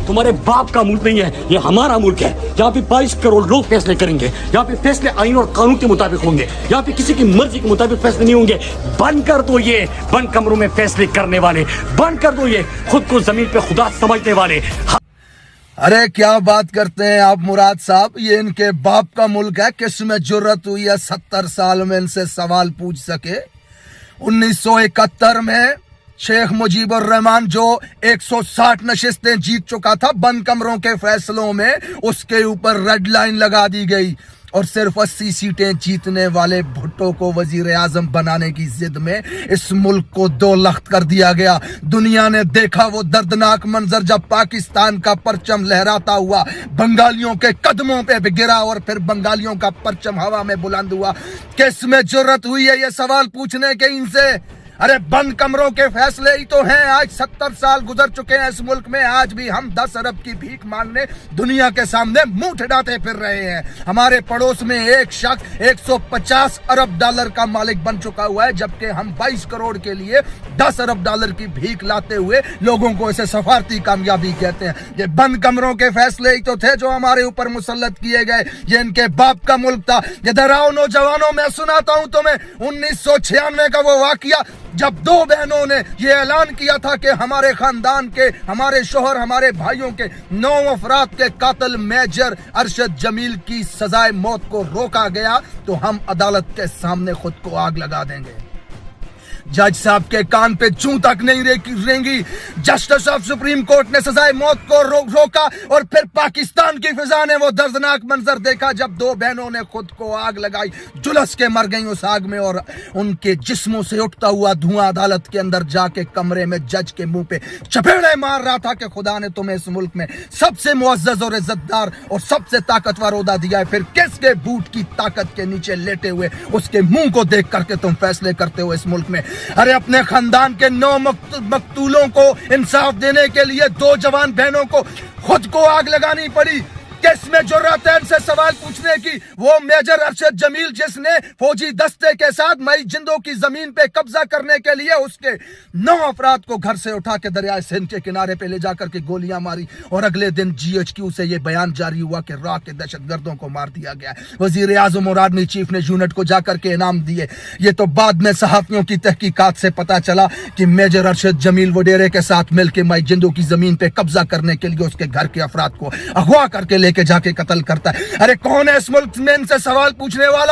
तुम्हारे बाप का मुल्क नहीं है, ये हमारा मुल्क है। यहाँ पे 22 करोड़ लोग फैसले करेंगे। यहाँ पे फैसले आइन और कानून के मुताबिक होंगे। यहाँ पे किसी की मर्जी के मुताबिक फैसले नहीं होंगे। बंद कर दो ये बंद कमरों में फैसले करने वाले, बंद कर दो ये खुद को जमीन पे खुदा समझने वाले। अरे क्या बात करते हैं आप मुराद साहब, ये इनके बाप का मुल्क है, किसमें जुर्रत हुई है 70 साल में इनसे सवाल पूछ सके। 1971 में शेख मुजीबुर रहमान जो 160 नशिस्तें जीत चुका था बंद कमरों के फैसलों में, उसके ऊपर रेड लाइन लगा दी गई और सिर्फ 80 सीटें जीतने वाले भुट्टो को वजीर आजम बनाने की जिद में इस मुल्क को 2 लख्त कर दिया गया। दुनिया ने देखा वो दर्दनाक मंजर जब पाकिस्तान का परचम लहराता हुआ बंगालियों के कदमों पे गिरा और फिर बंगालियों का परचम हवा में बुलंद हुआ। किस में जुर्रत हुई है ये सवाल पूछने के इनसे? अरे बंद कमरों के फैसले ही तो हैं। आज 70 साल गुजर चुके हैं इस मुल्क में, आज भी हम 10 अरब की भीख मांगने दुनिया के सामने मुंह ठिठाते फिर रहे हैं। हमारे पड़ोस में एक शख्स 150 अरब डॉलर का मालिक बन चुका हुआ है, जबकि हम 22 करोड़ के लिए 10 अरब डॉलर की भीख लाते हुए लोगों को इसे सफारती कामयाबी कहते हैं। ये बंद कमरों के फैसले ही तो थे जो हमारे ऊपर मुसल्लत किए गए। ये इनके बाप का मुल्क था। इधर आओ नौजवानों, मैं सुनाता हूं तुम्हें 1996 का वो वाकया जब 2 बहनों ने ये ऐलान किया था कि हमारे खानदान के, हमारे शोहर, हमारे भाइयों के 9 अफराद के कातिल मेजर अरशद जमील की सजाए मौत को रोका गया तो हम अदालत के सामने खुद को आग लगा देंगे। जज साहब के कान पे जूं तक नहीं रेंगी। जस्टिस ऑफ सुप्रीम कोर्ट ने सजाए मौत को रोका और फिर पाकिस्तान की फिजा ने वो दर्दनाक मंजर देखा जब 2 बहनों ने खुद को आग लगाई, झुलस के मर गई उस आग में और उनके जिस्मों से उठता हुआ धुआं अदालत के अंदर जाके कमरे में जज के मुंह पे चपेड़े मार रहा था कि खुदा ने तुम्हें इस मुल्क में सबसे मुअज़्ज़ज़ और इज्जतदार और सबसे ताकतवर ओहदा दिया है, फिर किसके बूट की ताकत के नीचे लेटे हुए उसके मुंह को देख करके तुम फैसले करते हो इस मुल्क में। अरे अपने खानदान के 9 मकतूलों को इंसाफ देने के लिए 2 जवान बहनों को खुद को आग लगानी पड़ी। किस में जुर्रत है इनसे सवाल पूछने की? वो मेजर अरशद जमील जिसने फौजी दस्ते के साथ मई जिंदों की जमीन पे कब्जा करने के लिए उसके 9 अफराद को घर से उठा के दरिया सिंध के किनारे पे ले जाकर के गोलियां मारी और अगले दिन GHQ से ये बयान जारी हुआ कि रात के दहशतगर्दों को मार दिया गया। वजीर आजम और आर्मी चीफ ने यूनिट को जाकर के इनाम दिए। ये तो बाद में सहाफियों की तहकीकात से पता चला कि मेजर अरशद जमील वडेरे के साथ मिलकर मई जिंदों की जमीन पे कब्जा करने के लिए उसके घर के अफराद को अगवा करके लेके जाके कत्ल करता है। अरे कौन है इस मुल्क में इनसे सवाल पूछने वाला?